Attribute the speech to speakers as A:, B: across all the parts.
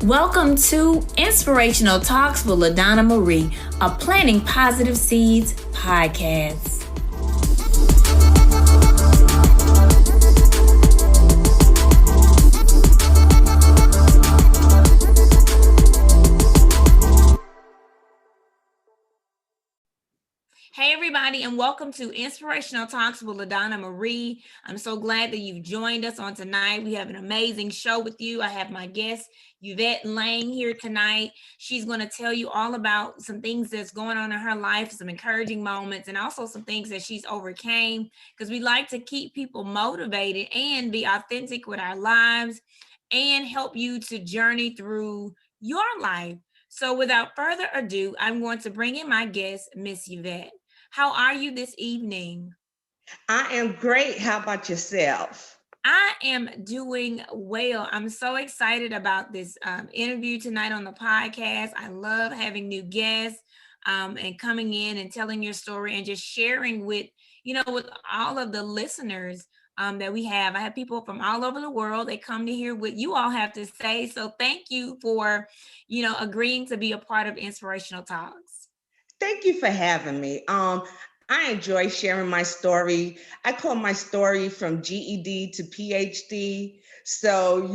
A: Welcome to Inspirational Talks with LaDonna Marie, a Planting Positive Seeds podcast. Hey everybody, and welcome to Inspirational Talks with LaDonna Marie. I'm so glad that you've joined us on tonight. We have an amazing show with you. I have my guest, Yvette here tonight. She's going to tell you all about some things that's going on in her life, some encouraging moments, and also some things that she's overcame, because we like to keep people motivated and be authentic with our lives and help you to journey through your life. So without further ado, I'm going to bring in my guest, Miss Yvette. How are you this evening?
B: I am great. How about yourself?
A: I am doing well. I'm so excited about this interview tonight on the podcast. I love having new guests and coming in and telling your story and just sharing with all of the listeners that we have. I have people from all over the world. They come to hear what you all have to say. So thank you for, agreeing to be a part of Inspirational Talks.
B: Thank you for having me. I enjoy sharing my story. I call my story from GED to PhD. So,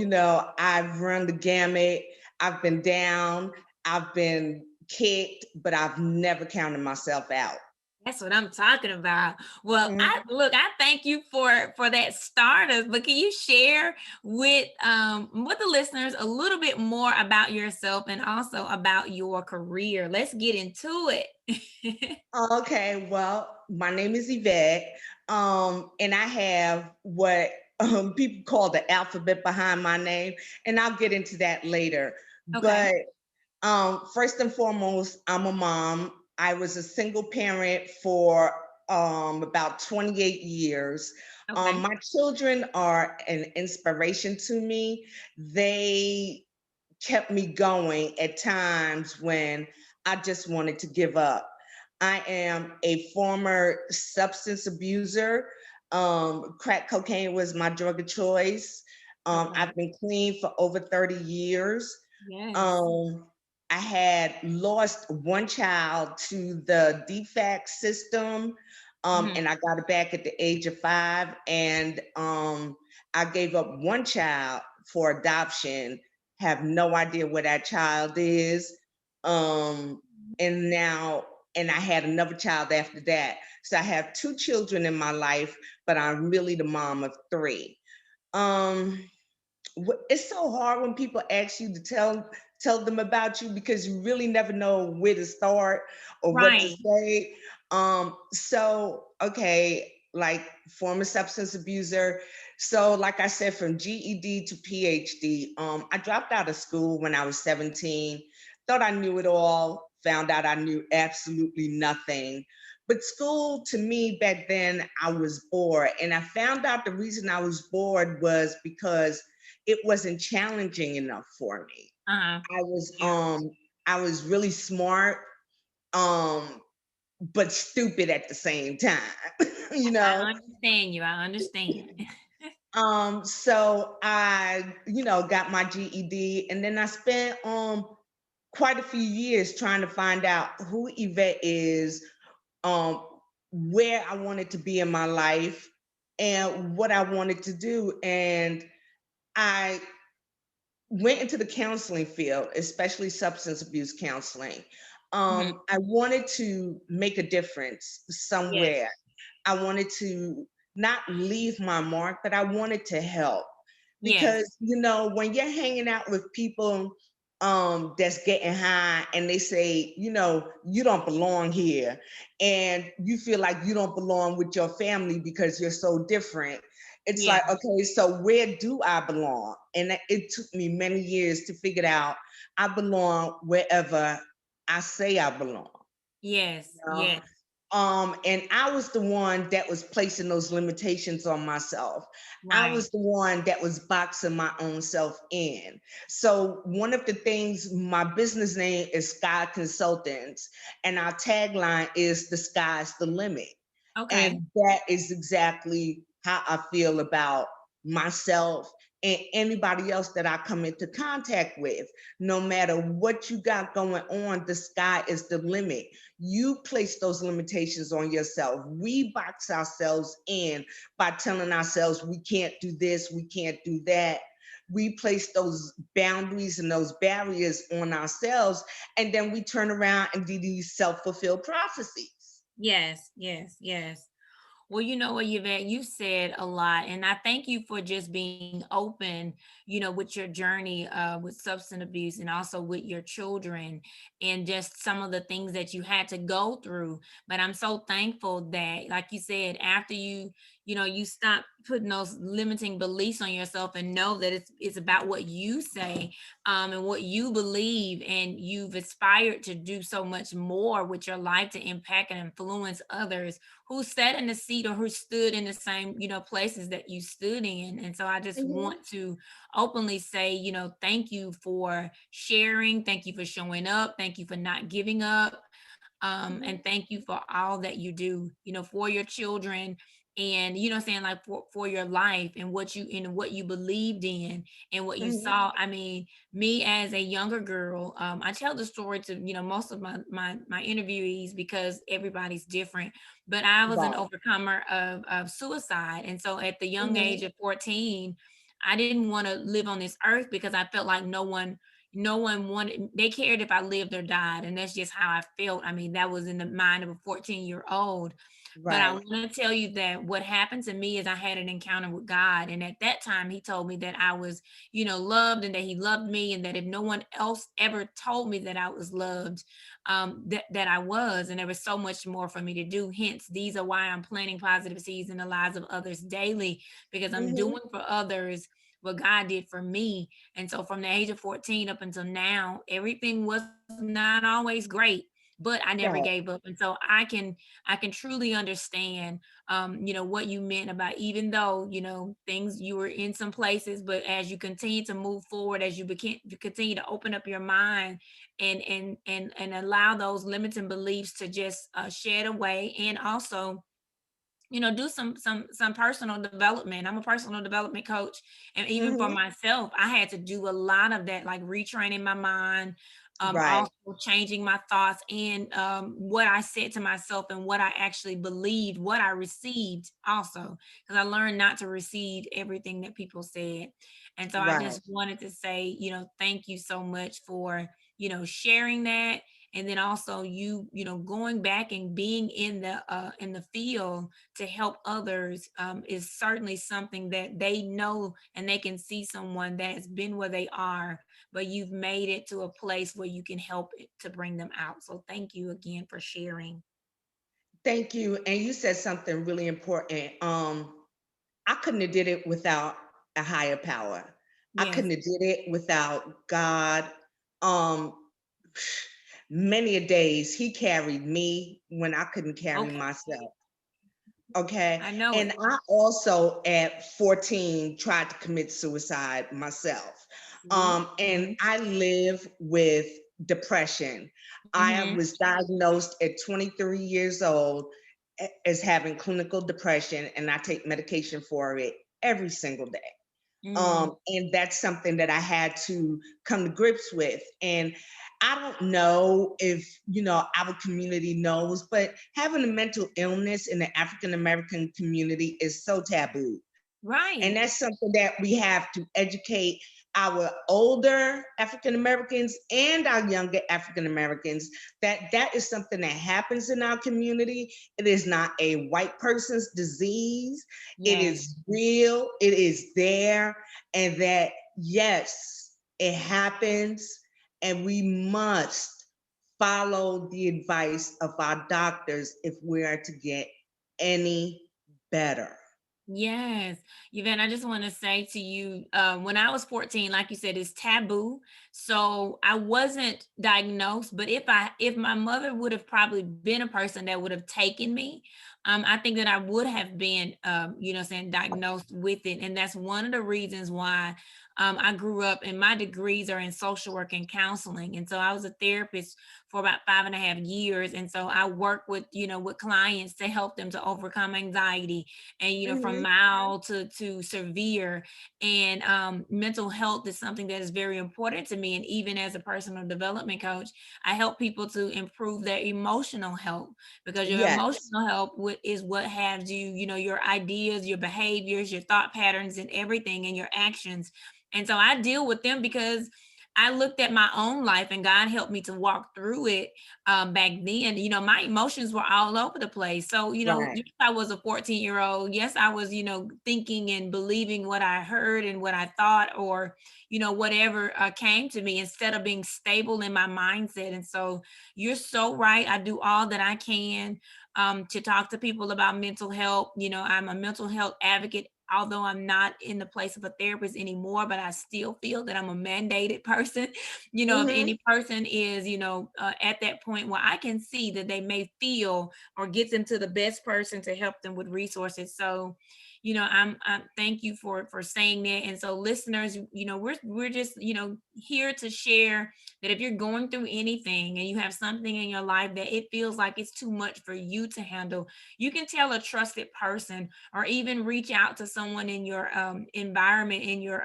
B: I've run the gamut. I've been down, I've been kicked, but I've never counted myself out.
A: That's what I'm talking about. Well,
B: Mhm.
A: I thank you for that starters, but can you share with the listeners a little bit more about yourself and also about your career? Let's get into it.
B: Okay, well, my name is Yvette, and I have what people call the alphabet behind my name, and I'll get into that later.
A: Okay.
B: But first and foremost, I'm a mom. I was a single parent for about 28 years.
A: Okay.
B: My children are an inspiration to me. They kept me going at times when I just wanted to give up. I am a former substance abuser. Crack cocaine was my drug of choice.
A: Okay.
B: I've been clean for over 30 years.
A: Yes.
B: Um, I had lost one child to the DFAC system,
A: Mhm.
B: and I got it back at the age of 5. And I gave up one child for adoption, have no idea where that child is. Um, and now, and I had another child after that. So I have 2 children in my life, but I'm really the mom of 3. Um, it's so hard when people ask you to tell them about you because you really never know where to start or what to
A: Right.
B: say. So okay, like former substance abuser. So like I said, from GED to PhD, I dropped out of school when I was 17, thought I knew it all, found out I knew absolutely nothing. But school to me back then, I was bored. And I found out the reason I was bored was because it wasn't challenging enough for me.
A: Uh-huh.
B: I was
A: Yeah.
B: um I was really smart, um, but stupid at the same time, you know.
A: I understand you. I understand.
B: So I, got my GED, and then I spent quite a few years trying to find out who Yvette is, um, where I wanted to be in my life, and what I wanted to do. And I went into the counseling field, especially substance abuse counseling.
A: Mhm.
B: I wanted to make a difference
A: Yes.
B: somewhere. I wanted to not leave my mark, but I wanted to help.
A: Yes.
B: Because, when you're hanging out with people that's getting high and they say, you don't belong here, and you feel like you don't belong with your family because you're so different. It's
A: Yeah.
B: like, okay, so where do I belong? And it took me many years to figure out I belong wherever I say I belong.
A: Yes.
B: You know?
A: Yes.
B: And I was the one that was placing those limitations on myself. I
A: Right.
B: was the one that was boxing my own self in. So one of the things, my business name is Sky Consultants, and our tagline is "The sky's the limit."
A: Okay.
B: And that is exactly how I feel about myself and anybody else that I come into contact with. No matter what you got going on, the sky is the limit. You place those limitations on yourself. We box ourselves in by telling ourselves we can't do this, we can't do that. We place those boundaries and those barriers on ourselves, and then we turn around and do these self-fulfilled prophecies.
A: Yes, yes, yes. Well, you know what, Yvette, you said a lot, and I thank you for just being open, with your journey with substance abuse and also with your children and just some of the things that you had to go through. But I'm so thankful that, like you said, after you stop putting those limiting beliefs on yourself and know that it's about what you say and what you believe, and you've aspired to do so much more with your life to impact and influence others who sat in the seat or who stood in the same, places that you stood in. And so I just
B: Mhm,
A: want to openly say, thank you for sharing. Thank you for showing up. Thank you for not giving up.
B: mhm,
A: And thank you for all that you do, for your children and, saying like for your life and what you believed in and what you
B: mhm.
A: saw. I mean, me as a younger girl, I tell the story to, most of my interviewees because everybody's different, but I was an
B: Right.
A: overcomer of suicide. And so at the young age
B: Mhm,
A: of 14, I didn't want to live on this earth because I felt like no one wanted, they cared if I lived or died. And that's just how I felt. I mean, that was in the mind of a 14-year-old. But I
B: right.
A: want to tell you that what happened to me is I had an encounter with God. And at that time, he told me that I was, loved and that he loved me. And that if no one else ever told me that I was loved, that I was. And there was so much more for me to do. Hence, these are why I'm planting positive seeds in the lives of others daily, because I'm
B: Mhm,
A: doing for others what God did for me. And so from the age of 14 up until now, everything was not always great, but I never
B: right.
A: gave up. And so I can truly understand what you meant about, even though, things, you were in some places, but as you continue to move forward, as you continue to open up your mind and allow those limiting beliefs to just shed away, and also do some personal development. I'm a personal development coach, and even for
B: Mhm,
A: myself, I had to do a lot of that, like retraining my mind,
B: right.
A: also changing my thoughts and what I said to myself and what I actually believed, what I received also, because I learned not to receive everything that people said. And so I
B: Right.
A: just wanted to say, thank you so much for sharing that. And then also going back and being in the field to help others is certainly something that they know, and they can see someone that has been where they are, but you've made it to a place where you can help it to bring them out. So thank you again for sharing.
B: Thank you. And you said something really important. I couldn't have did it without a higher power. I
A: Yes.
B: couldn't have did it without God. Um, many a days he carried me when I couldn't carry
A: Okay.
B: myself. Okay.
A: I know
B: And
A: it.
B: I also at 14 tried to commit suicide myself.
A: See?
B: And I live with depression. I
A: Mm-hmm.
B: was diagnosed at 23 years old as having clinical depression, and I take medication for it every single day.
A: Mm.
B: And that's something that I had to come to grips with. And I don't know if, our community knows, but having a mental illness in the African American community is so taboo. And
A: Right.
B: that's something that we have to educate our older African Americans and our younger African Americans that that is something that happens in our community. It is not a white person's disease. It
A: Yes.
B: is real. It is there. And that, yes, it happens. And we must follow the advice of our doctors if we are to get any better.
A: Yes, Yvette, I just want to say to you, when I was 14, like you said, it's taboo. So I wasn't diagnosed, but if my mother would have probably been a person that would have taken me, I think that I would have been, saying diagnosed with it. And that's one of the reasons why I grew up and my degrees are in social work and counseling. And so I was a therapist for about 5.5 years. And so I work with, with clients to help them to overcome anxiety and, from
B: Mhm.
A: mild to severe. And mental health is something that is very important to me. And even as a personal development coach, I help people to improve their emotional health, because your
B: Yes.
A: emotional health is what has you, your ideas, your behaviors, your thought patterns, and everything, and your actions. And so I deal with them because I looked at my own life and God helped me to walk through it back then. My emotions were all over the place. So,
B: Right.
A: yes, I was a 14-year-old. Yes, I was, thinking and believing what I heard and what I thought, or, whatever came to me, instead of being stable in my mindset. And so you're so right. I do all that I can to talk to people about mental health. I'm a mental health advocate, although I'm not in the place of a therapist anymore, but I still feel that I'm a mandated person. If
B: Mhm.
A: any person is, at that point where I can see that they may feel or get them to the best person to help them with resources. So, I'm thank you for saying that. And so listeners, we're just, here to share that if you're going through anything and you have something in your life that it feels like it's too much for you to handle, you can tell a trusted person, or even reach out to someone in your environment, in your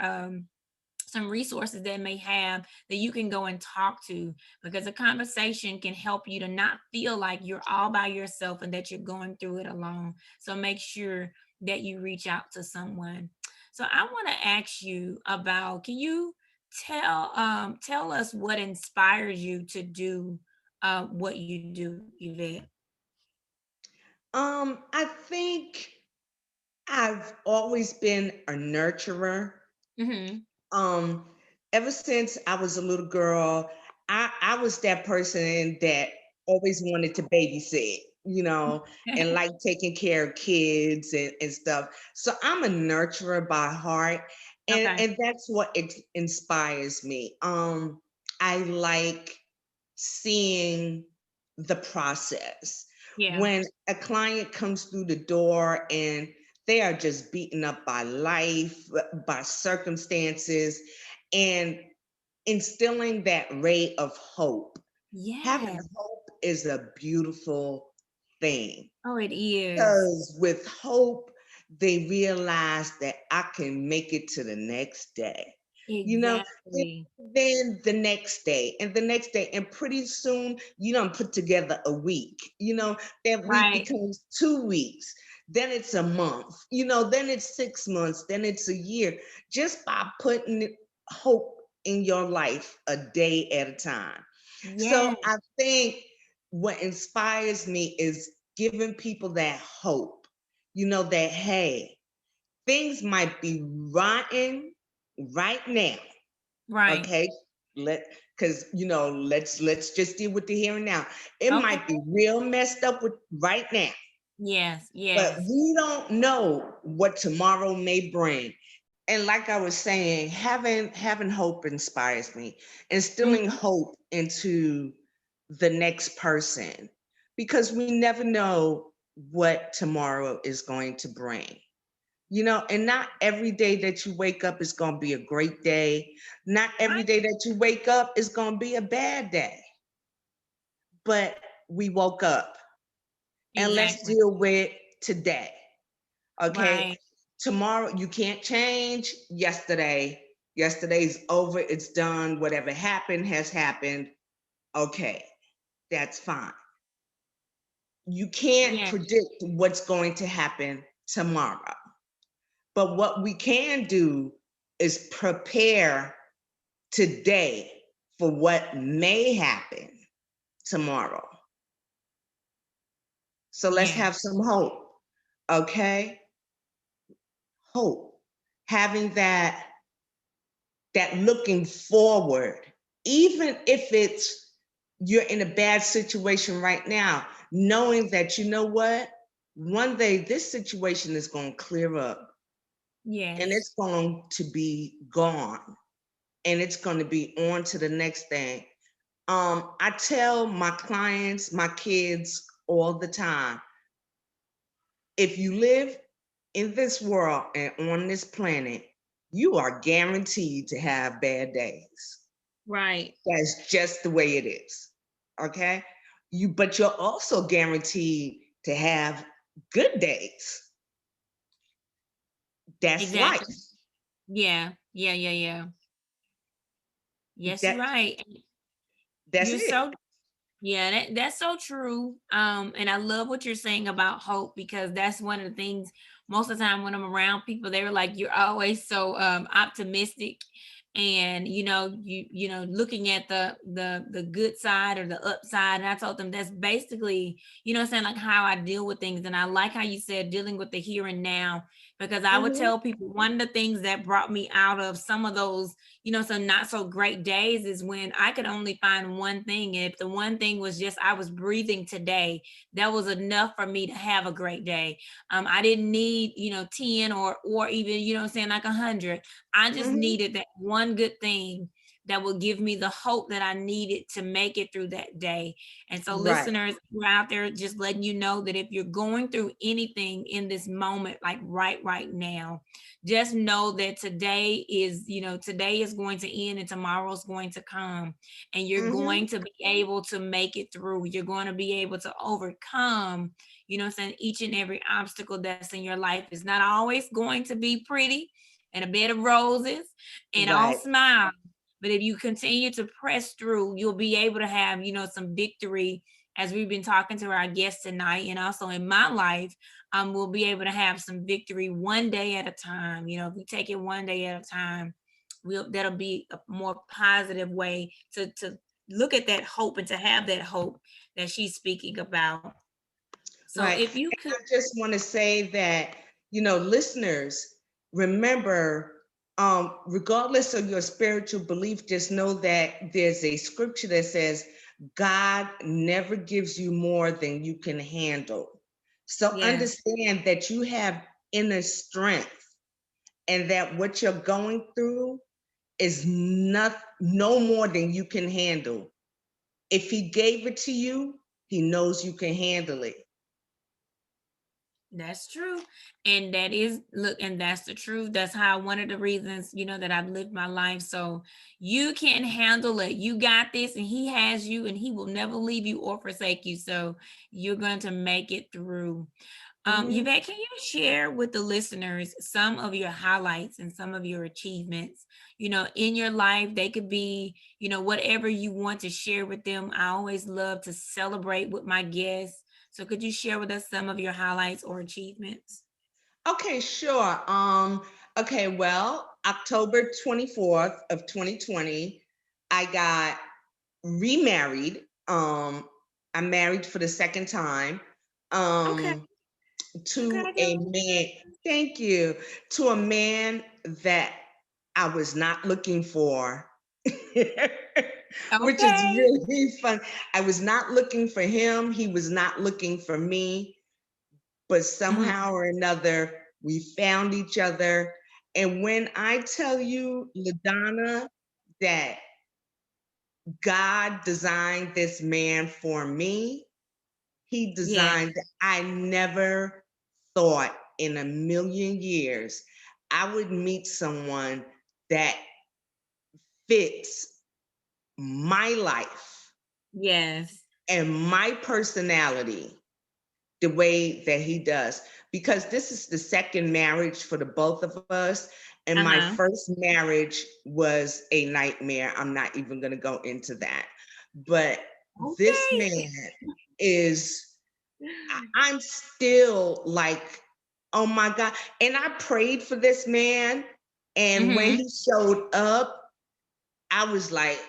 A: some resources that may have that you can go and talk to, because a conversation can help you to not feel like you're all by yourself and that you're going through it alone. So make sure that you reach out to someone. So I want to ask you about, can you tell us what inspires you to do what you do, Yvette?
B: I think I've always been a nurturer.
A: Mm-hmm.
B: Um, Ever since I was a little girl, I was that person that always wanted to babysit, and like taking care of kids and stuff. So I'm a nurturer by heart, and
A: Okay.
B: and that's what inspires me. I like seeing the process.
A: Yeah.
B: When a client comes through the door and they are just beaten up by life, by circumstances, and instilling that ray of hope. Having
A: Yeah.
B: hope is a beautiful thing,
A: Oh, it is.
B: because with hope, they realize that I can make it to the next day. You know, and
A: Exactly.
B: then the next day and the next day, and pretty soon you don't put together a week. That week
A: Right.
B: becomes 2 weeks. Then it's a month. Then it's 6 months. Then it's a year. Just by putting hope in your life a day at a time. So
A: Yes.
B: I think what inspires me is giving people that hope, that, hey, things might be rotten right now.
A: Right.
B: Okay. Let's just deal with the here and now. It
A: Okay.
B: might be real messed up with right now,
A: Yes.
B: but
A: Yes.
B: we don't know what tomorrow may bring. And like I was saying, having hope inspires me. Instilling
A: Mhm.
B: hope into the next person, because we never know what tomorrow is going to bring. And not every day that you wake up is going to be a great day. Not every
A: Right.
B: day that you wake up is going to be a bad day. But we woke up, and let's
A: Exactly.
B: deal with today. Okay.
A: Right.
B: Tomorrow, you can't change yesterday. Yesterday's over. It's done. Whatever happened has happened. Okay. That's fine. You can't
A: Yes.
B: predict what's going to happen tomorrow. But what we can do is prepare today for what may happen tomorrow. So let's
A: Yes.
B: have some hope. Okay? Hope. Having that looking forward, even if it's you're in a bad situation right now, knowing that, you know what, one day this situation is going to clear up, and
A: Yes.
B: it's going to be gone, and it's going to be on to the next thing. I tell my clients, my kids, all the time, if you live in this world and on this planet, you are guaranteed to have bad days.
A: Right.
B: That's just the way it is. Okay. But you're also guaranteed to have good days. That's life.
A: Exactly. Yeah. Yeah. Yeah. Yeah. Yes, you're
B: That
A: right.
B: that's
A: You're
B: it.
A: so Yeah, that's so true. And I love what you're saying about hope, because that's one of the things most of the time when I'm around people, they were like, you're always so optimistic, and looking at the good side or the upside. And I told them that's basically, saying, like, how I deal with things. And I like how you said dealing with the here and now, because I would
B: Mhm.
A: tell people one of the things that brought me out of some of those, some not so great days, is when I could only find one thing. And if the one thing was just I was breathing today, that was enough for me to have a great day. I didn't need, 10 or even, saying, like 100. I just
B: Mhm.
A: needed that one good thing that would give me the hope that I needed to make it through that day. And so,
B: Right.
A: listeners, we're out there just letting you know that if you're going through anything in this moment, like right now, just know that today is going to end and tomorrow's going to come, and you're
B: Mhm.
A: going to be able to make it through. You're going to be able to overcome, each and every obstacle that's in your life. Is not always going to be pretty and a bed of roses and all
B: Right.
A: smile. But if you continue to press through, you'll be able to have, some victory, as we've been talking to our guests tonight. And also in my life, we'll be able to have some victory one day at a time. If we take it one day at a time, that'll be a more positive way to look at that hope and to have that hope that she's speaking about. So
B: Right.
A: if you
B: And
A: could,
B: I just want to say that, listeners, remember, regardless of your spiritual belief, just know that there's a scripture that says, God never gives you more than you can handle. So
A: yes,
B: understand that you have inner strength, and that what you're going through is no more than you can handle. If he gave it to you, he knows you can handle it.
A: that's true. And that is, look, and that's the truth. That's how one of the reasons, that I've lived my life. So you can handle it. You got this, and he has you, and he will never leave you or forsake you. So you're going to make it through.
B: Mhm.
A: Yvette, can you share with the listeners some of your highlights and some of your achievements, in your life? They could be, whatever you want to share with them. I always love to celebrate with my guests. So could you share with us some of your highlights or achievements?
B: Okay, sure. Okay, well, October 24th of 2020, I got remarried. I'm married for the second time.
A: Okay.
B: Um, to a man,
A: Congratulations.
B: thank you, to a man that I was not looking for, which is
A: Okay.
B: really fun. I was not looking for him. He was not looking for me, but
A: Mhm.
B: somehow or another, we found each other. And when I tell you, LaDonna, that God designed this man for me, he
A: Yeah.
B: designed, I never thought in a million years I would meet someone that fits my life
A: Yes.
B: and my personality the way that he does. Because this is the second marriage for the both of us. And my
A: Uh-huh.
B: first marriage was a nightmare. I'm not even going to go into that. But this
A: Okay.
B: man is, I'm still like, oh my God. And I prayed for this man. And when
A: Mm-hmm.
B: he showed up, I was like,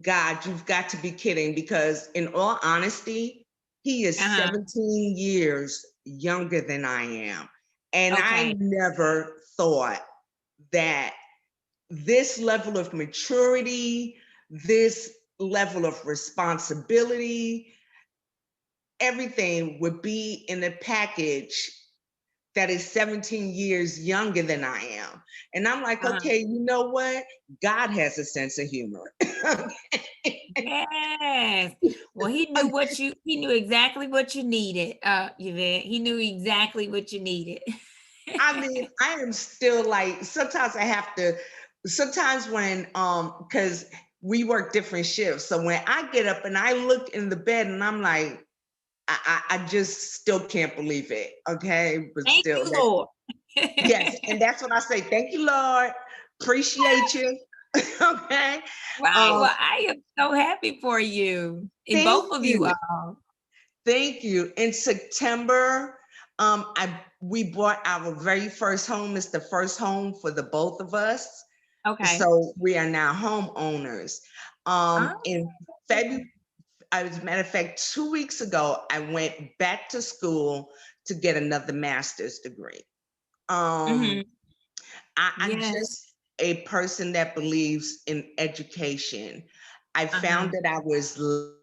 B: God, you've got to be kidding. Because in all honesty, he is
A: Uh-huh.
B: 17 years younger than I am. And I
A: Okay.
B: never thought that this level of maturity, this level of responsibility, everything would be in a package that is 17 years younger than I am. And I'm like,
A: Uh-huh.
B: okay, you know what? God has a sense of humor.
A: Yes. Well, he knew exactly what you needed, Yvette. He knew exactly what you needed.
B: I mean, I am still like, sometimes I have to, sometimes when, because we work different shifts. So when I get up and I look in the bed and I'm like, I just still can't believe it. Okay. But
A: Thank
B: still,
A: you, Lord.
B: yes. And that's what I say. Thank you, Lord. Appreciate you. Okay.
A: Right.
B: Um,
A: Well, I am so happy for you. And
B: thank
A: both of you
B: you.
A: all.
B: Thank you. In September, we bought our very first home. It's the first home for the both of us.
A: Okay.
B: So we are now homeowners.
A: Oh,
B: In February, as a matter of fact, 2 weeks ago, I went back to school to get another master's degree. Um,
A: mhm.
B: I'm
A: Yes.
B: just a person that believes in education. I found
A: Uh-huh.
B: that I was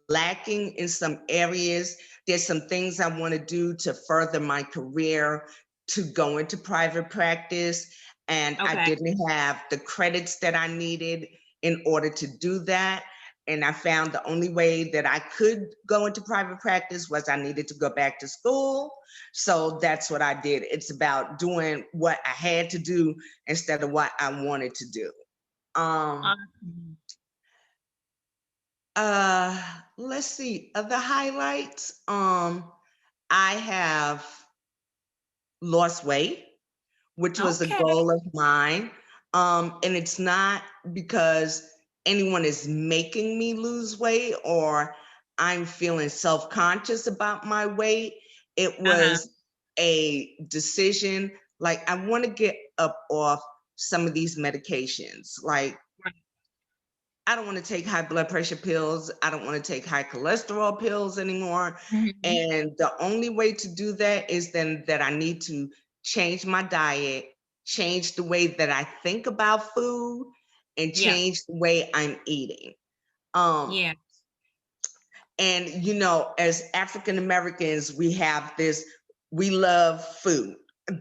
B: lacking in some areas. There's some things I want to do to further my career, to go into private practice, and I
A: Okay.
B: didn't have the credits that I needed in order to do that. And I found the only way that I could go into private practice was I needed to go back to school. So that's what I did. It's about doing what I had to do instead of what I wanted to do. Um,
A: Awesome.
B: uh, let's see, other highlights. I have lost weight, which was a
A: Okay.
B: goal of mine. And it's not because anyone is making me lose weight or I'm feeling self-conscious about my weight. It
A: Uh-huh.
B: was a decision, like I want to get up off some of these medications. Like
A: Right.
B: I don't want to take high blood pressure pills. I don't want to take high cholesterol pills anymore.
A: Mhm.
B: And the only way to do that is then that I need to change my diet, change the way that I think about food, and
A: Yeah.
B: change the way I'm eating. Um,
A: Yeah.
B: and as African Americans, we have this, we love food.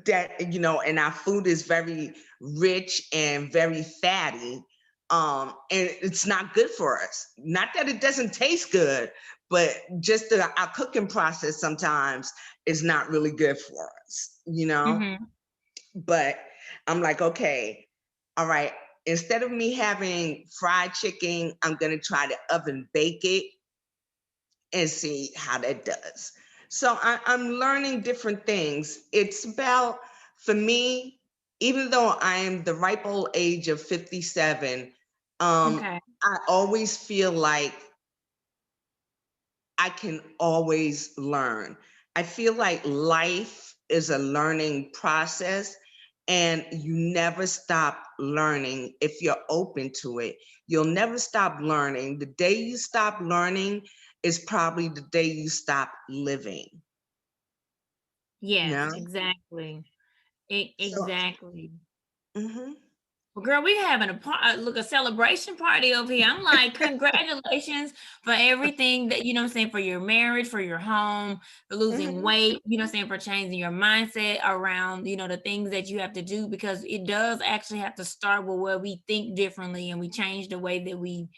B: That, and our food is very rich and very fatty. And it's not good for us. Not that it doesn't taste good, but just our cooking process sometimes is not really good for us.
A: Mhm.
B: But I'm like, okay, all right, instead of me having fried chicken, I'm gonna try to oven bake it and see how that does. So I'm learning different things. It's about, for me, even though I am the ripe old age of 57,
A: Okay.
B: I always feel like I can always learn. I feel like life is a learning process and you never stop learning if you're open to it. You'll never stop learning. The day you stop learning is probably the day you stop living. You
A: Yes,
B: know?
A: exactly.
B: So,
A: Exactly.
B: mhm.
A: Well, girl, we having look, a celebration party over here. I'm like, congratulations for everything that, you know what I'm saying, for your marriage, for your home, for losing
B: Mhm.
A: weight, you know what I'm saying, for changing your mindset around, the things that you have to do, because it does actually have to start with where we think differently and we change the way that we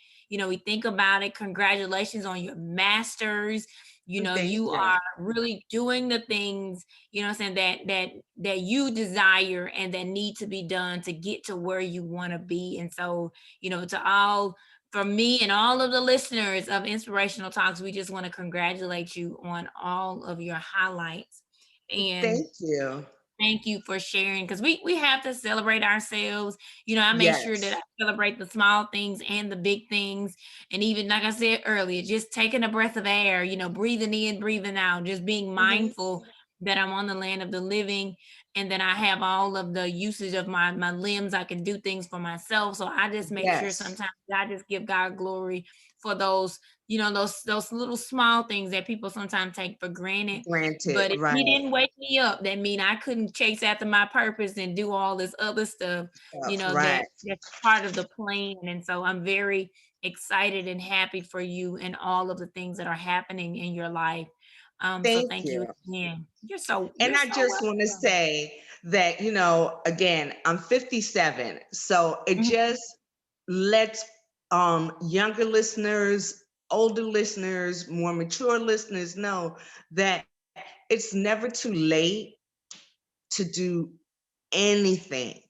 A: think about it. Congratulations on your masters.
B: Thank
A: You
B: you.
A: are really doing the things, you know what I'm saying, that you desire and that need to be done to get to where you want to be. And so, to all, from me and all of the listeners of Inspirational Talks, we just want to congratulate you on all of your highlights. And
B: Thank you.
A: thank you for sharing, because we have to celebrate ourselves. I make sure that
B: Yes.
A: I celebrate the small things and the big things. And even like I said earlier, just taking a breath of air, breathing in, breathing out, just being
B: Mhm.
A: mindful that I'm on the land of the living and that I have all of the usage of my limbs. I can do things for myself. So I just make sure
B: Yes.
A: sometimes I just give God glory for those, those little small things that people sometimes take for granted.
B: Granted,
A: But if he
B: right.
A: didn't wake me up, that mean I couldn't chase after my purpose and do all this other stuff,
B: Right.
A: that's part of the plan. And so I'm very excited and happy for you and all of the things that are happening in your life. So
B: Thank
A: thank you
B: you.
A: again. You're
B: And
A: you're
B: I
A: so
B: just want to
A: welcome.
B: say that, again, I'm 57. So it
A: Mhm.
B: just lets younger listeners, older listeners, more mature listeners know that it's never too late to do anything.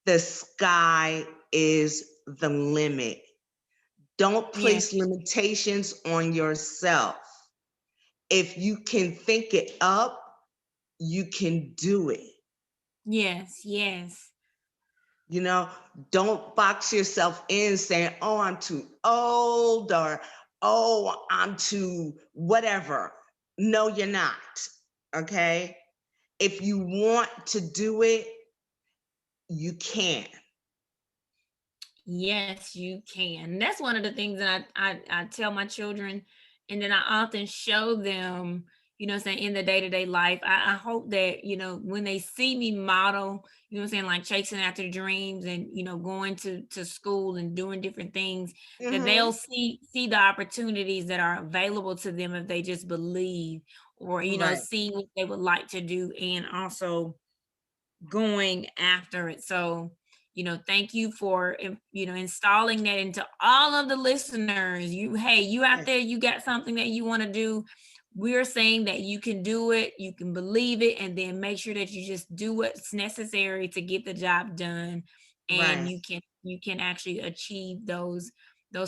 B: The sky is the limit. Don't
A: Yeah.
B: place limitations on yourself. If you can think it up, you can do it.
A: Yes. Yes.
B: You know, don't box yourself in saying, oh, I'm too old or, oh, I'm too whatever. No, you're not. Okay. If you want to do it, you can.
A: Yes, you can. That's one of the things that I tell my children, and then I often show them, saying in the day-to-day life. I hope that, when they see me model, saying, like chasing after dreams and, going to school and doing different things, that they'll
B: Hmm.
A: see the opportunities that are available to them if they just believe, or,
B: Right.
A: see what they would like to do, and also going after it. So, thank you for installing that into all of the listeners. Hey, you out
B: Yes.
A: there, you got something that you want to do. We're saying that you can do it, you can believe it, and then make sure that you just do what's necessary to get the job done, and
B: Right.
A: you can actually achieve those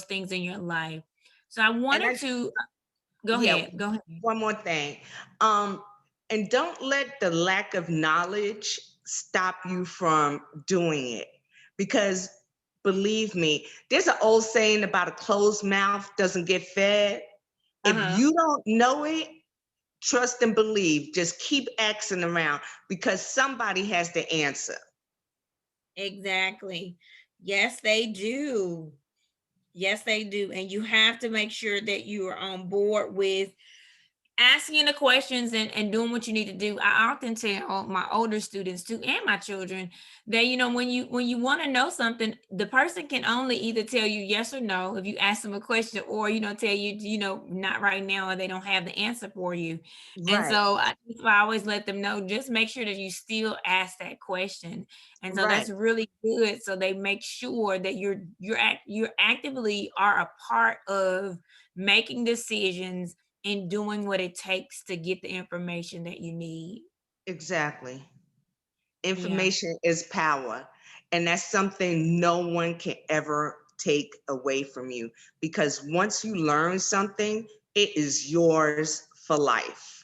A: things in your life. So I
B: And
A: wanted
B: I,
A: to go
B: yeah,
A: ahead. Go ahead.
B: one more thing. Um, and don't let the lack of knowledge stop you from doing it. Because believe me, there's an old saying about a closed mouth doesn't get fed. If
A: Uh-huh.
B: you don't know it, trust and believe. Just keep asking around because somebody has the answer.
A: Exactly. Yes, they do. Yes, they do. And you have to make sure that you are on board with asking the questions and doing what you need to do. I often tell my older students too, and my children, that when you want to know something, the person can only either tell you yes or no if you ask them a question, or tell you not right now, or they don't have the answer for you. And
B: Right,
A: so I always let them know, just make sure that you still ask that question. And so
B: right,
A: that's really good, so they make sure that you're actively are a part of making decisions and doing what it takes to get the information that you need.
B: exactly.
A: Yeah.
B: Information is power. And that's something no one can ever take away from you because once you learn something, it is yours for life.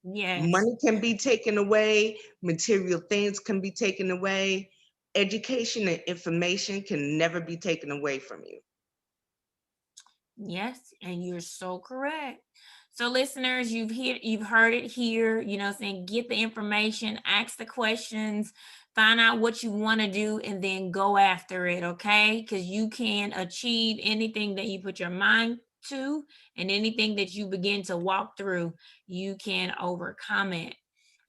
A: Yes.
B: Money can be taken away, material things can be taken away. Education and information can never be taken away from you.
A: Yes, and you're so correct. So listeners, you've heard it here, saying get the information, ask the questions, find out what you want to do, and then go after it, okay? Because you can achieve anything that you put your mind to, and anything that you begin to walk through, you can overcome it.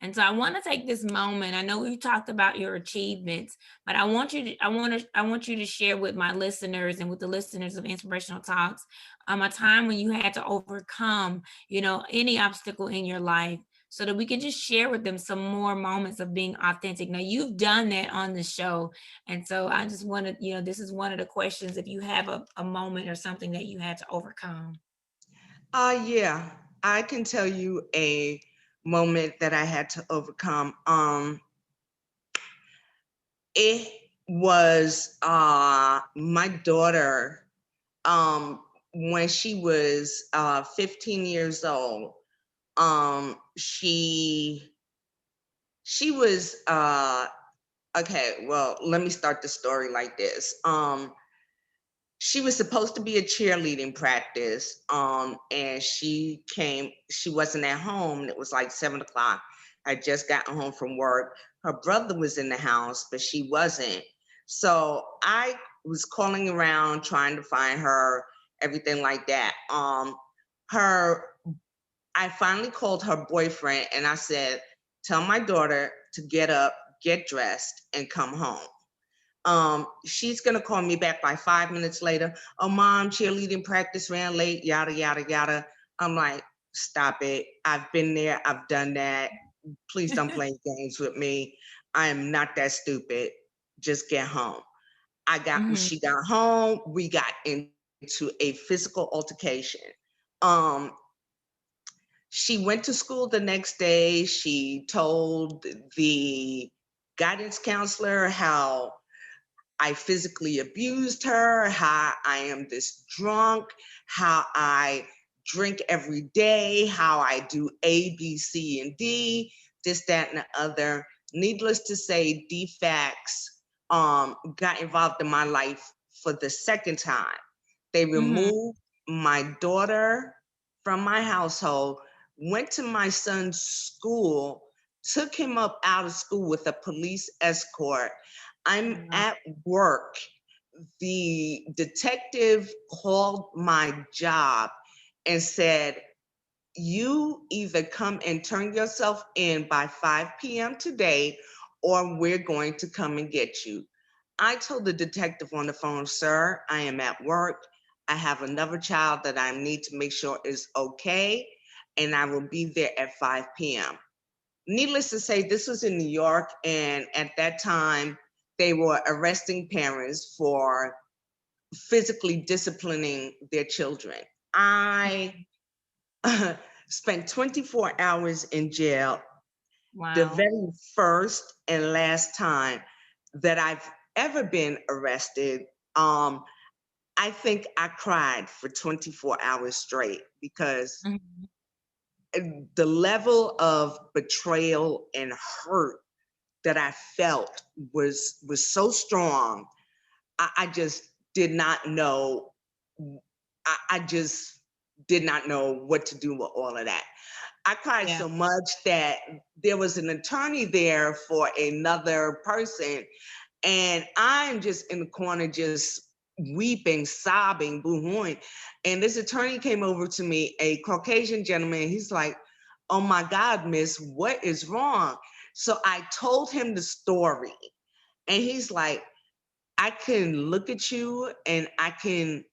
A: And so I want to take this moment. I know we've talked about your achievements, but I want you to share with my listeners and with the listeners of Inspirational Talks, a time when you had to overcome, any obstacle in your life, so that we can just share with them some more moments of being authentic. Now, you've done that on the show. And so I just wanted, this is one of the questions, if you have a moment or something that you had to overcome.
B: Yeah, I can tell you a moment that I had to overcome. It was my daughter when she was 15 years old. She was okay, well, let me start the story like this. She was supposed to be a cheerleading practice, and she wasn't at home, and it was like 7 o'clock. I just gotten home from work. Her brother was in the house, but she wasn't. So I was calling around trying to find her, everything like that. Her I finally called her boyfriend and I said, tell my daughter to get up, get dressed, and come home. She's gonna call me back by 5 minutes later. Oh, mom, cheerleading practice ran late, yada, yada, yada. I'm like, stop it. I've been there, I've done that. Please don't play games with me. I am not that stupid. Just get home. When
A: Mhm.
B: she got home, we got into a physical altercation. Um, she went to school the next day. She told the guidance counselor how I physically abused her, how I am this drunk, how I drink every day, how I do A, B, C, and D, this, that, and the other. Needless to say, DFACS got involved in my life for the second time. They
A: Mhm.
B: removed my daughter from my household, went to my son's school, took him up out of school with a police escort. I'm
A: Wow.
B: at work. The detective called my job and said, you either come and turn yourself in by 5 p.m. today, or we're going to come and get you. I told the detective on the phone, sir, I am at work. I have another child that I need to make sure is okay, and I will be there at 5 p.m. Needless to say, this was in New York, and at that time, they were arresting parents for physically disciplining their children. I spent 24 hours in jail, the
A: Wow.
B: very first and last time that I've ever been arrested. Um, I think I cried for 24 hours straight because
A: Mhm.
B: the level of betrayal and hurt that I felt was so strong. I just did not know. I just did not know what to do with all of that. I cried
A: Yeah.
B: so much that there was an attorney there for another person, and I'm just in the corner, just weeping, sobbing, boo-hooing. And this attorney came over to me, a Caucasian gentleman. He's like, "Oh my God, miss, what is wrong?" So I told him the story, and he's like, I can look at you and I can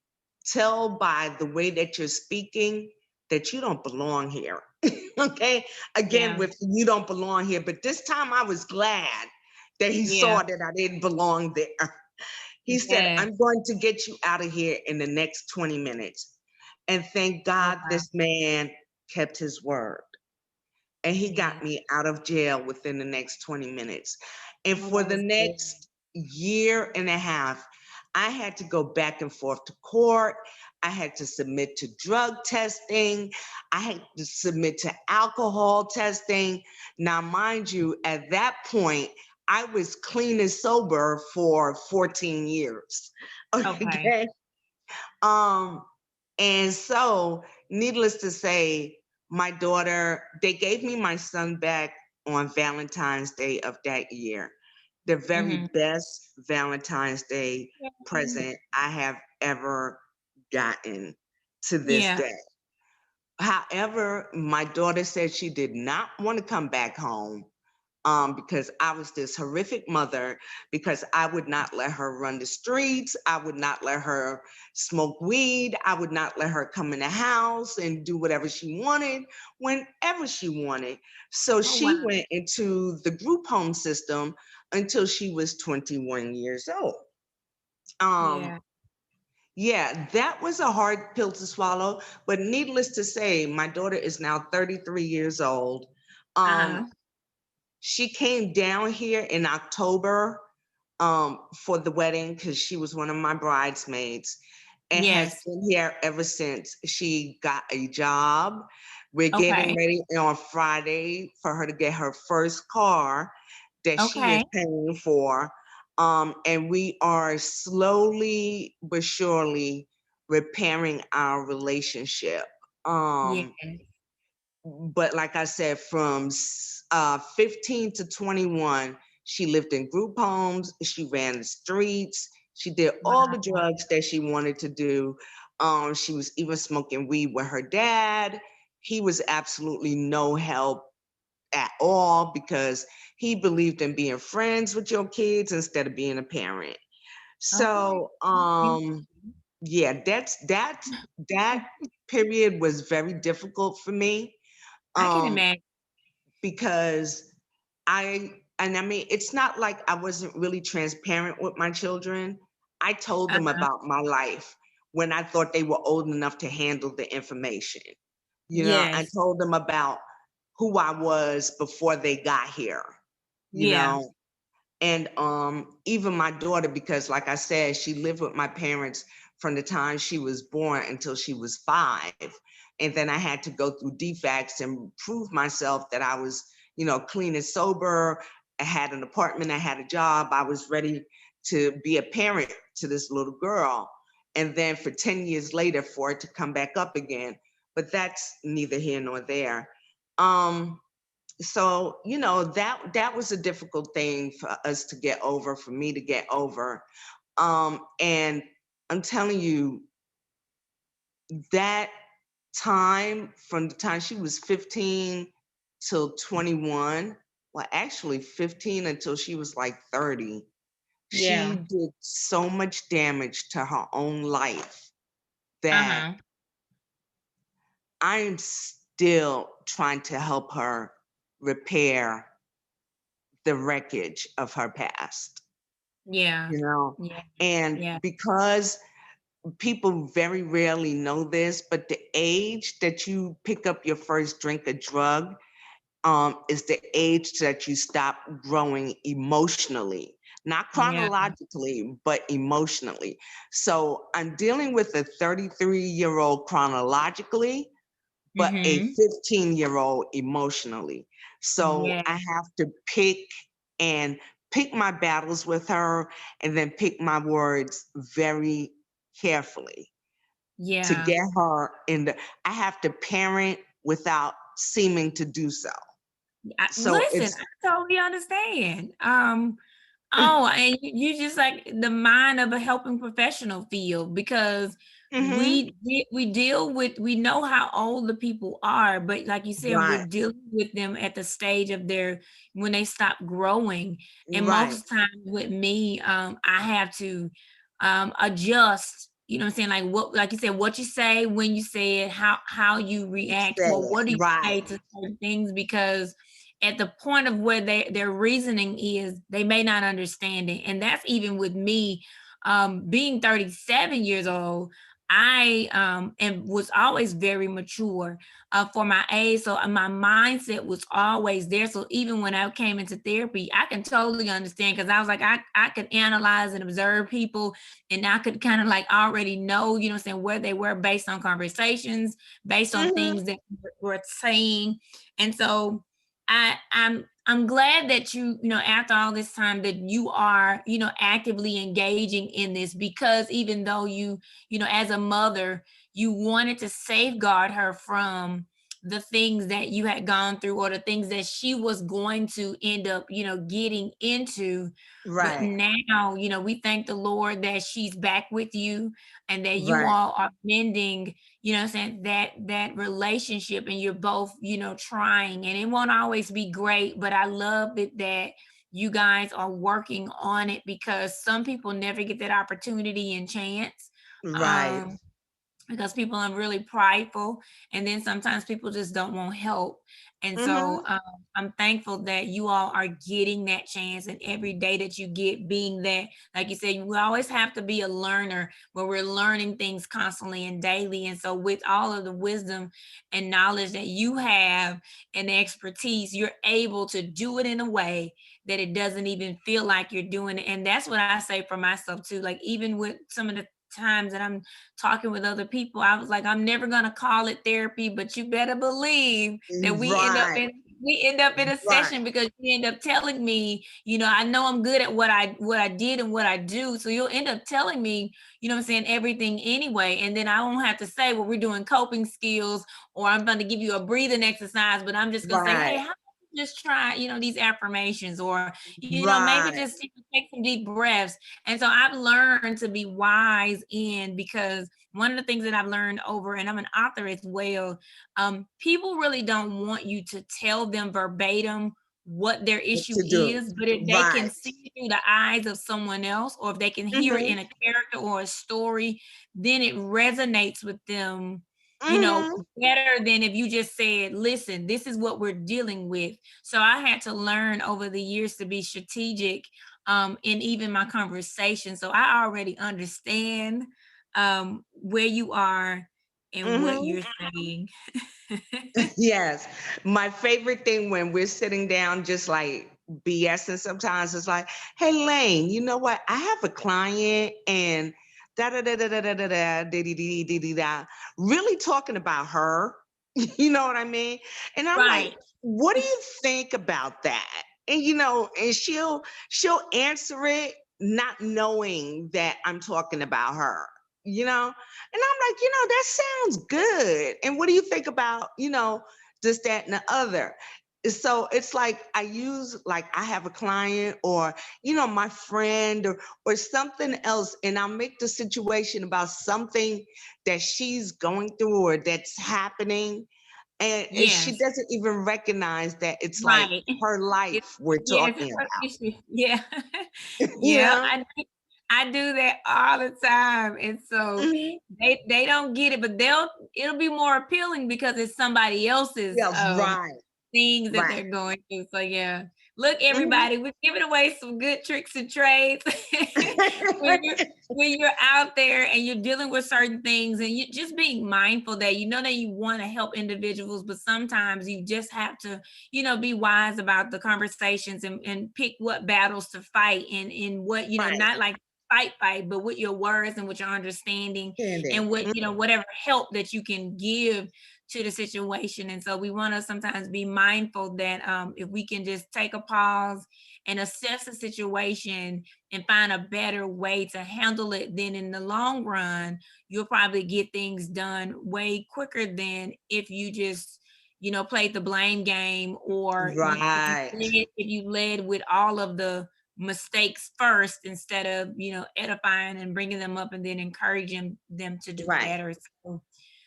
B: tell by the way that you're speaking that you don't belong here. Okay. Again,
A: Yeah.
B: with you don't belong here. But this time I was glad that he
A: Yeah.
B: saw that I didn't belong there. He said,
A: Yeah.
B: I'm going to get you out of here in the next 20 minutes. And thank
A: Oh,
B: God
A: wow.
B: this man kept his word. And he
A: Yeah.
B: got me out of jail within the next 20 minutes. And
A: Oh,
B: for
A: that
B: the
A: was good.
B: next year and a half, I had to go back and forth to court. I had to submit to drug testing. I had to submit to alcohol testing. Now, mind you, at that point, I was clean and sober for 14 years.
A: Okay.
B: Okay. Um, and so, needless to say, my daughter, they gave me my son back on Valentine's Day of that year. The very
A: Mhm.
B: best Valentine's Day
A: Yeah.
B: present I have ever gotten to this
A: Yeah.
B: day. However, my daughter said she did not want to come back home because I was this horrific mother, because I would not let her run the streets. I would not let her smoke weed. I would not let her come in the house and do whatever she wanted, whenever she wanted. So
A: Oh,
B: she
A: wow.
B: went into the group home system until she was 21 years old. Um,
A: Yeah.
B: yeah, that was a hard pill to swallow, but needless to say, my daughter is now 33 years old. Um,
A: Uh-huh.
B: she came down here in October for the wedding because she was one of my bridesmaids, and has
A: Yes.
B: been here ever since. She got a job. We're getting
A: Okay.
B: ready on Friday for her to get her first car that she is
A: Okay.
B: paying for. And we are slowly but surely repairing our relationship.
A: Yes.
B: But like I said, from 15 to 21, she lived in group homes. She ran the streets. She did all the
A: Wow.
B: drugs that she wanted to do. She was even smoking weed with her dad. He was absolutely no help at all because he believed in being friends with your kids instead of being a parent.
A: Okay.
B: So,
A: Mm.
B: yeah, that period was very difficult for me.
A: I can
B: Um,
A: imagine.
B: because I mean, it's not like I wasn't really transparent with my children. I told them
A: Uh-huh.
B: about my life when I thought they were old enough to handle the information. I
A: Yes.
B: told them about who I was before they got here, you
A: Yeah.
B: know. And even my daughter, because like I said, she lived with my parents from the time she was born until she was 5. And then I had to go through defects and prove myself that I was, clean and sober. I had an apartment, I had a job, I was ready to be a parent to this little girl. And then for 10 years later, for it to come back up again. But that's neither here nor there. So that was a difficult thing for us to get over, for me to get over. And I'm telling you, that time, from the time she was 15 till 21, well, actually 15 until she was like 30, she
A: Yeah.
B: did so much damage to her own life that
A: Uh-huh.
B: I'm still trying to help her repair the wreckage of her past,
A: Yeah.
B: you know?
A: Yeah.
B: And
A: Yeah.
B: because people very rarely know this, but the age that you pick up your first drink of drug is the age that you stop growing emotionally, not
A: Yeah.
B: chronologically, but emotionally. So I'm dealing with a 33-year-old chronologically, but a
A: Mm-hmm.
B: 15-year-old emotionally. So
A: Yeah.
B: I have to and pick my battles with her, and then pick my words very carefully to
A: Yeah.
B: get her in the I have to parent without seeming to do so. So
A: Listen,
B: it's
A: I totally understand. Oh, and you just like the mind of a helping professional field, because
B: Mhm.
A: we deal with, we know how old the people are, but like you said, we're
B: Right,
A: dealing with them at the stage of their, when they stop growing. And
B: right,
A: most times with me, I have to adjust, you know what I'm saying? Like what, like you said, what you say, when you say it, how you
B: you
A: react,
B: say
A: well,
B: it,
A: what do you
B: right,
A: say to certain things, because at the point of where their reasoning is, they may not understand it. And that's even with me, being 37 years old. I and was always very mature for my age. So my mindset was always there. So even when I came into therapy, I can totally understand, because I was like, I could analyze and observe people, and I could kind of like already know, you know what I'm saying, where they were based on conversations, based on
B: mhm,
A: things that we're saying. And so I'm glad that you know, after all this time, that you are, you know, actively engaging in this, because even though you know, as a mother, you wanted to safeguard her from the things that you had gone through, or the things that she was going to end up, you know, getting into. But
B: right,
A: now, you know, we thank the Lord that she's back with you, and that you
B: right,
A: all are mending, you know what I'm saying, that relationship, and you're both, you know, trying. And it won't always be great, but I love it that you guys are working on it, because some people never get that opportunity and chance.
B: right,
A: um because people are really prideful, and then sometimes people just don't want help. And so
B: mhm,
A: I'm thankful that you all are getting that chance, and every day that you get, being that, like you said, we always have to be a learner, where we're learning things constantly and daily. And so with all of the wisdom and knowledge that you have, and the expertise, you're able to do it in a way that it doesn't even feel like you're doing it. And that's what I say for myself too, like even with some of the times that I'm talking with other people, I was like, I'm never gonna call it therapy, but you better believe that
B: right,
A: we end up in a
B: right,
A: session, because you end up telling me, you know, I know I'm good at what I did and what I do. So you'll end up telling me, you know what I'm saying, everything anyway. And then I won't have to say, well, we're doing coping skills, or I'm gonna give you a breathing exercise, but I'm just gonna say, hey,
B: right,
A: how about you just try, you know, these affirmations, or, you know, maybe
B: right,
A: just take some deep breaths. And so I've learned to be wise in, because one of the things that I've learned over, and I'm an author as well, people really don't want you to tell them verbatim what their
B: what
A: issue
B: to do,
A: is, but if they can
B: right,
A: see through the eyes of someone else, or if they can hear it
B: mhm,
A: in a character or a story, then it resonates with them
B: Mhm.
A: better than if you just said, listen, this is what we're dealing with. So I had to learn over the years to be strategic in even my conversation. So I already understand where you are and what
B: Mhm.
A: you're saying.
B: Yes. My favorite thing when we're sitting down, just like BSing sometimes, is like, hey, Lane, you know what? I have a client and da da da da da da da da da da da da da, really talking about her. You know what I mean? And I'm like,
A: Right.
B: what do you think about that? And and she'll answer it not knowing that I'm talking about her, you know? And I'm like, that sounds good. And what do you think about, this, that, and the other? So it's like I use, like, I have a client or, my friend or something else, and I'll make the situation about something that she's going through or that's happening. And she
A: Yes.
B: doesn't even recognize that it's like
A: Right.
B: her
A: It,
B: life we're
A: yes.
B: talking about.
A: Yeah.
B: You
A: Yeah.
B: know?
A: I do that all the time. And so
B: Mhm.
A: they don't get it, but it'll be more appealing because it's somebody else's
B: Yes, right,
A: things that
B: right.
A: they're going through. So yeah. Look,
B: Mhm.
A: everybody, we're giving away some good tricks and trades when you're out there and you're dealing with certain things and you just being mindful that you know that you want to help individuals, but sometimes you just have to, be wise about the conversations and pick what battles to fight and what,
B: Right.
A: not like fight, but with your words and with your understanding
B: Understanding.
A: and what, whatever help that you can give to the situation. And so we want to sometimes be mindful that if we can just take a pause and assess the situation and find a better way to handle it, then in the long run, you'll probably get things done way quicker than if you just, played the blame game or
B: Right,
A: if you led with all of the mistakes first instead of, edifying and bringing them up and then encouraging them to do
B: right.
A: better. So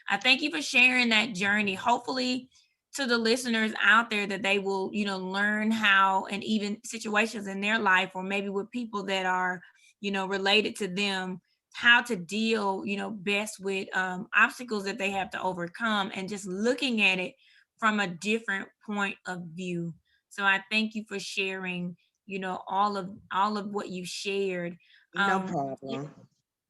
A: I thank you for sharing that journey. Hopefully, to the listeners out there that they will, learn how and even situations in their life or maybe with people that are, related to them, how to deal, best with obstacles that they have to overcome and just looking at it from a different point of view. So I thank you for sharing, all of what you shared.
B: No
A: Um,
B: problem.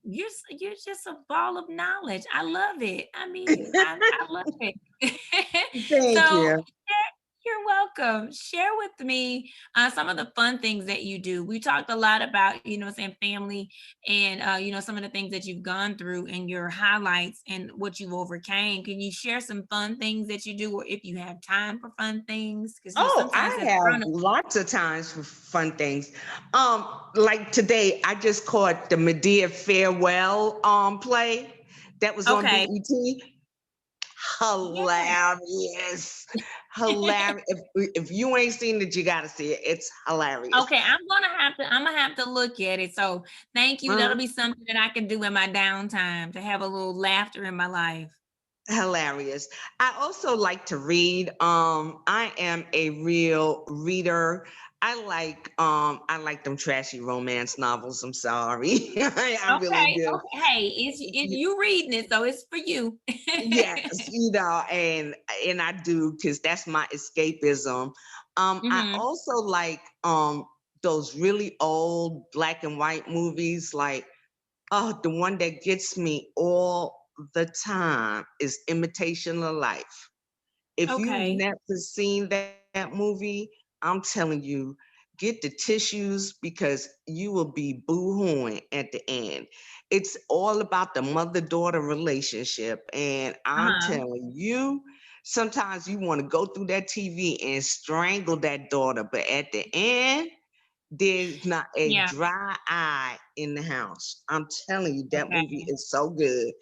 A: you're just a ball of knowledge. I love it. I mean, I love it.
B: Thank
A: So
B: you.
A: you're welcome. Share with me some of the fun things that you do. We talked a lot about, saying family and, some of the things that you've gone through and your highlights and what you've overcame. Can you share some fun things that you do or if you have time for fun things? Because,
B: Oh,
A: sometimes
B: I
A: that's
B: have
A: fun.
B: lots of times for fun things. Like today, I just caught the Medea farewell play that was on
A: Okay.
B: BET.
A: Yeah.
B: Hilarious. Hilarious. If you ain't seen it, you gotta see it. It's hilarious.
A: Okay, I'm gonna have to look at it. So thank you. That'll
B: Uh-huh.
A: be something that I can do in my downtime to have a little laughter in my life.
B: Hilarious. I also like to read. I am a real reader. I like them trashy romance novels. I'm sorry. I really
A: Okay,
B: do.
A: okay. Hey, it's you reading it, so it's for you.
B: Yes, and I do because that's my escapism. I
A: Mhm.
B: also like those really old black and white movies, like, oh, the one that gets me all the time is Imitation of Life. If you've
A: Okay.
B: never seen that movie, I'm telling you, get the tissues because you will be boo-hooing at the end. It's all about the mother-daughter relationship. And I'm
A: Uh-huh.
B: telling you, sometimes you want to go through that TV and strangle that daughter, but at the end, there's not a
A: Yeah.
B: dry eye in the house. I'm telling you, that movie
A: Okay.
B: is so good.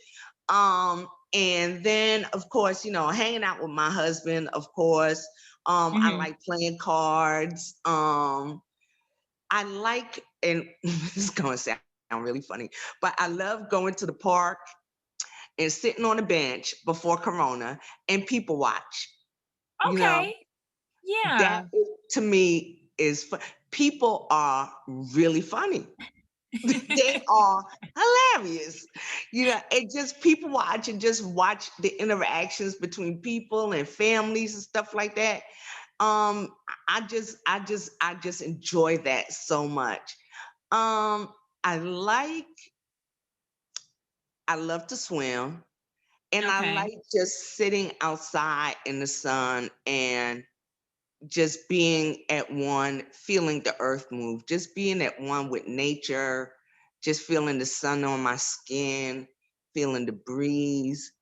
B: And then of course, hanging out with my husband, of course. I
A: Mhm.
B: like playing cards. I like, and this is gonna sound really funny, but I love going to the park and sitting on a bench before Corona and people watch. You know,
A: Okay.
B: that
A: Yeah.
B: to me is people are really funny. They are hilarious. It just people watch and just watch the interactions between people and families and stuff like that. I just enjoy that so much. Um, I like I love to swim, and I
A: Okay.
B: like just sitting outside in the sun and just being at one, feeling the earth move, just being at one with nature, just feeling the sun on my skin, feeling the breeze,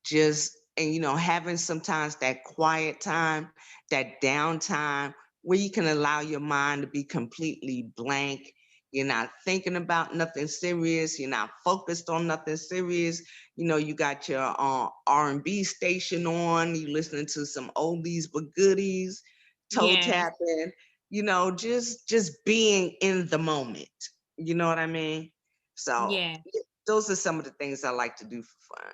B: just, and having sometimes that quiet time, that downtime where you can allow your mind to be completely blank. You're not thinking about nothing serious. You're not focused on nothing serious. You got your R&B station on. You listening to some oldies but goodies, toe
A: Yes.
B: tapping, just being in the moment. You know what I mean? So
A: Yeah.
B: those are some of the things I like to do for fun.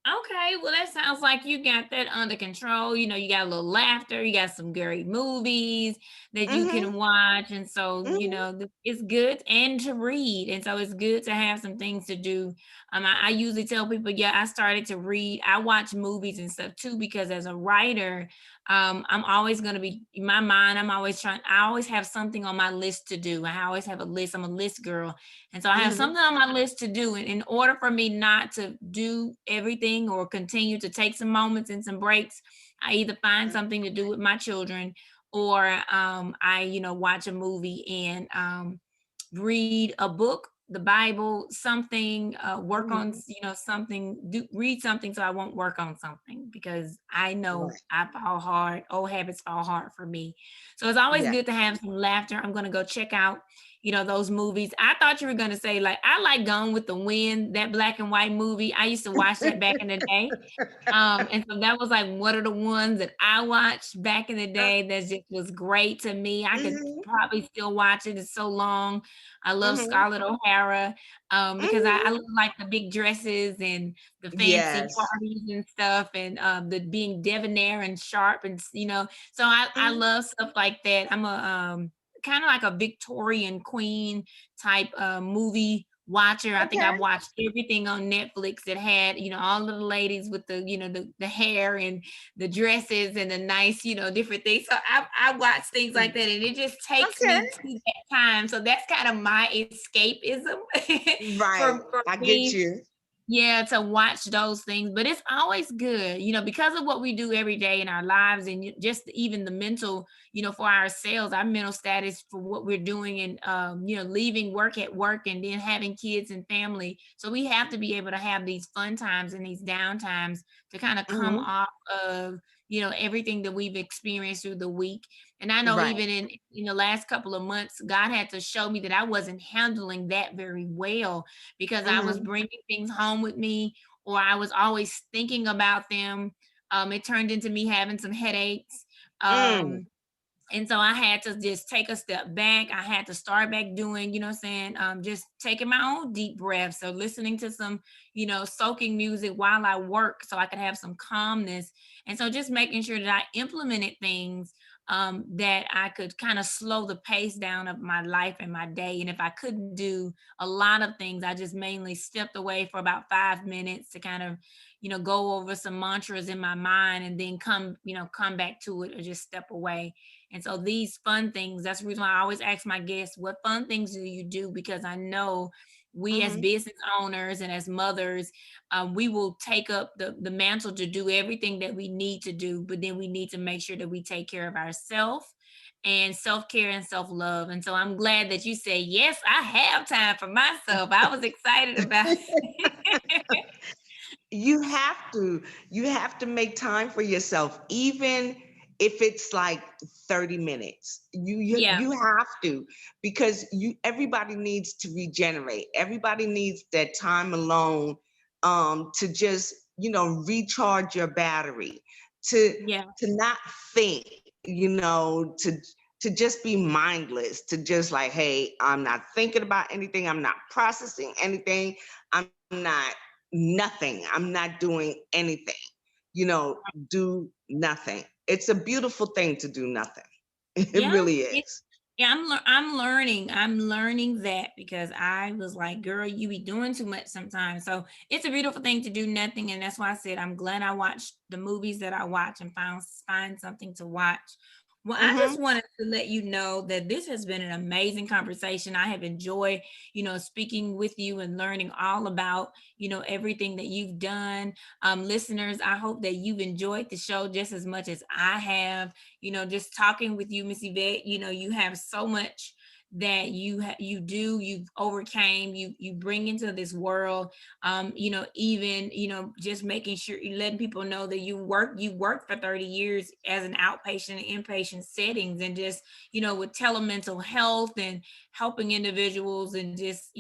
A: Okay, well, that sounds like you got that under control. You got a little laughter, you got some great movies that you
B: Hmm.
A: can watch. And so,
B: Hmm.
A: it's good and to read. And so it's good to have some things to do. I usually tell people, yeah, I started to read. I watch movies and stuff too, because as a writer, I'm always going to be in my mind. I always have something on my list to do. I always have a list. I'm a list girl. And so I have
B: Hmm.
A: something on my list to do. And in order for me not to do everything or continue to take some moments and some breaks, I either find something to do with my children, or I, watch a movie and read a book, the Bible, something, work on,
B: Hmm.
A: something, read something so I won't work on something, because I know
B: Right.
A: I fall hard. Old habits fall hard for me. So it's always
B: Yeah.
A: good to have some laughter. I'm going to go check out, those movies. I thought you were going to say, like, I like Gone with the Wind, that black and white movie. I used to watch that back in the day. And so that was like one of the ones that I watched back in the day that just was great to me. I could
B: Hmm.
A: probably still watch it. It's so long. I love
B: Hmm.
A: Scarlett O'Hara, because I
B: Hmm.
A: like the big dresses and the fancy
B: Yes.
A: parties and stuff, and the being debonair and sharp, and so I
B: Hmm.
A: love stuff like that. I'm a kind of like a Victorian queen type movie watcher. I think
B: Okay.
A: I've watched everything on Netflix that had, all of the ladies with the, the hair and the dresses and the nice, different things. So I watch things like that, and it just takes
B: Okay.
A: me to that time. So that's kind of my escapism
B: Right.
A: for
B: I get
A: me.
B: you.
A: Yeah, to watch those things, but it's always good, because of what we do every day in our lives, and just even the mental, for ourselves, our mental status for what we're doing, and leaving work at work and then having kids and family. So we have to be able to have these fun times and these down times to kind of come
B: Hmm.
A: off of, everything that we've experienced through the week. And I know
B: Right.
A: even in the last couple of months, God had to show me that I wasn't handling that very well, because I was
B: Hmm.
A: bringing things home with me, or I was always thinking about them. It turned into me having some headaches.
B: Mm.
A: And so I had to just take a step back. I had to start back doing, what I'm saying, just taking my own deep breaths. So listening to some, soaking music while I work so I could have some calmness. And so just making sure that I implemented things that I could kind of slow the pace down of my life and my day. And if I couldn't do a lot of things, I just mainly stepped away for about 5 minutes to kind of, go over some mantras in my mind, and then come back to it, or just step away. And so these fun things, that's the reason why I always ask my guests, what fun things do you do? Because I know we as
B: Hmm.
A: business owners and as mothers, we will take up the mantle to do everything that we need to do, but then we need to make sure that we take care of ourselves, and self-care and self-love. And so I'm glad that you say, yes, I have time for myself. I was excited about it.
B: You have to. You have to make time for yourself, even if it's like 30 minutes.
A: Yeah,
B: You have to, because everybody needs to regenerate. Everybody needs that time alone, to just, recharge your battery, to
A: yeah.
B: not think, to just be mindless, to just like, hey, I'm not thinking about anything, I'm not processing anything, I'm not nothing. I'm not doing anything. You know, do nothing. It's a beautiful thing to do nothing. It
A: Yeah,
B: really
A: it
B: is.
A: Yeah, I'm learning that because I was like, girl, you be doing too much sometimes. So it's a beautiful thing to do nothing. And that's why I said I'm glad I watched the movies that I watch and find something to watch. Well, I
B: Mm-hmm.
A: just wanted to let you know that this has been an amazing conversation. I have enjoyed, speaking with you and learning all about, everything that you've done. Listeners, I hope that you've enjoyed the show just as much as I have. Just talking with you, Miss Yvette, you have so much that you've overcame, you bring into this world. Even, just making sure you letting people know that you work for 30 years as an outpatient and inpatient settings, and just, with telemental health and helping individuals, and just,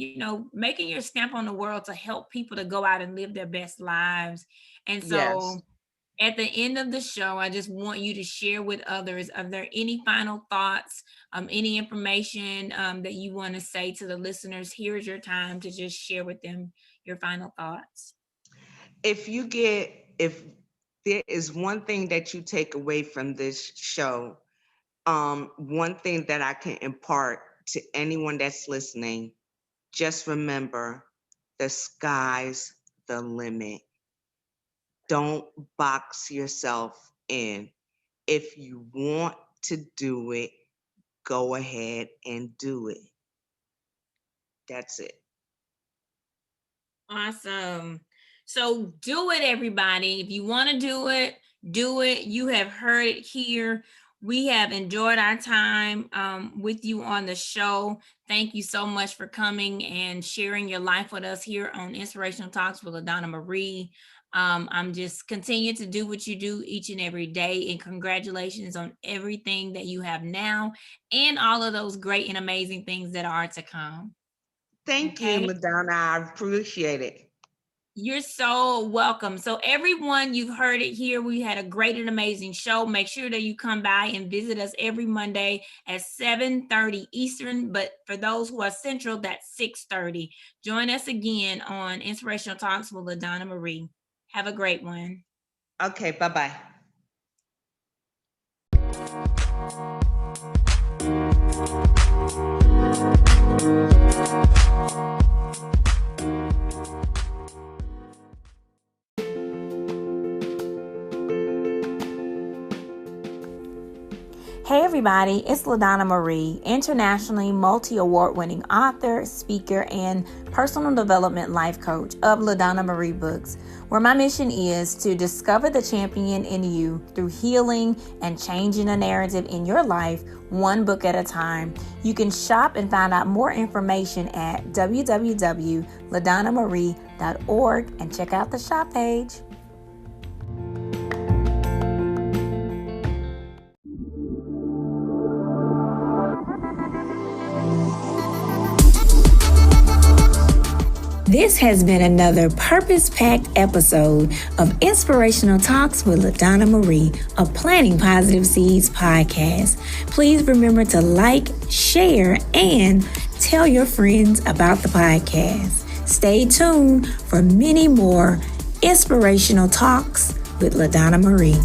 A: making your stamp on the world to help people to go out and live their best lives. And
B: Yes.
A: so at the end of the show, I just want you to share with others. Are there any final thoughts, any information that you want to say to the listeners? Here's your time to just share with them your final thoughts.
B: If there is one thing that you take away from this show, one thing that I can impart to anyone that's listening, just remember, the sky's the limit. Don't box yourself in. If you want to do it, go ahead and do it. That's it.
A: Awesome. So do it, everybody. If you want to do it, do it. You have heard it here. We have enjoyed our time with you on the show. Thank you so much for coming and sharing your life with us here on Inspirational Talks with LaDonna Marie. I'm just continue to do what you do each and every day. And congratulations on everything that you have now and all of those great and amazing things that are to come.
B: Thank you,
A: Okay.
B: Madonna. I appreciate it.
A: You're so welcome. So everyone, you've heard it here. We had a great and amazing show. Make sure that you come by and visit us every Monday at 7:30 Eastern. But for those who are Central, that's 6:30. Join us again on Inspirational Talks with LaDonna Marie. Have a great one.
B: Okay, bye-bye.
A: Hey everybody, it's LaDonna Marie, internationally multi-award winning author, speaker, and personal development life coach of LaDonna Marie Books, where my mission is to discover the champion in you through healing and changing the narrative in your life, one book at a time. You can shop and find out more information at www.ladonnamarie.org and check out the shop page. This has been another purpose-packed episode of Inspirational Talks with LaDonna Marie, a Planting Positive Seeds podcast. Please remember to like, share, and tell your friends about the podcast. Stay tuned for many more Inspirational Talks with LaDonna Marie.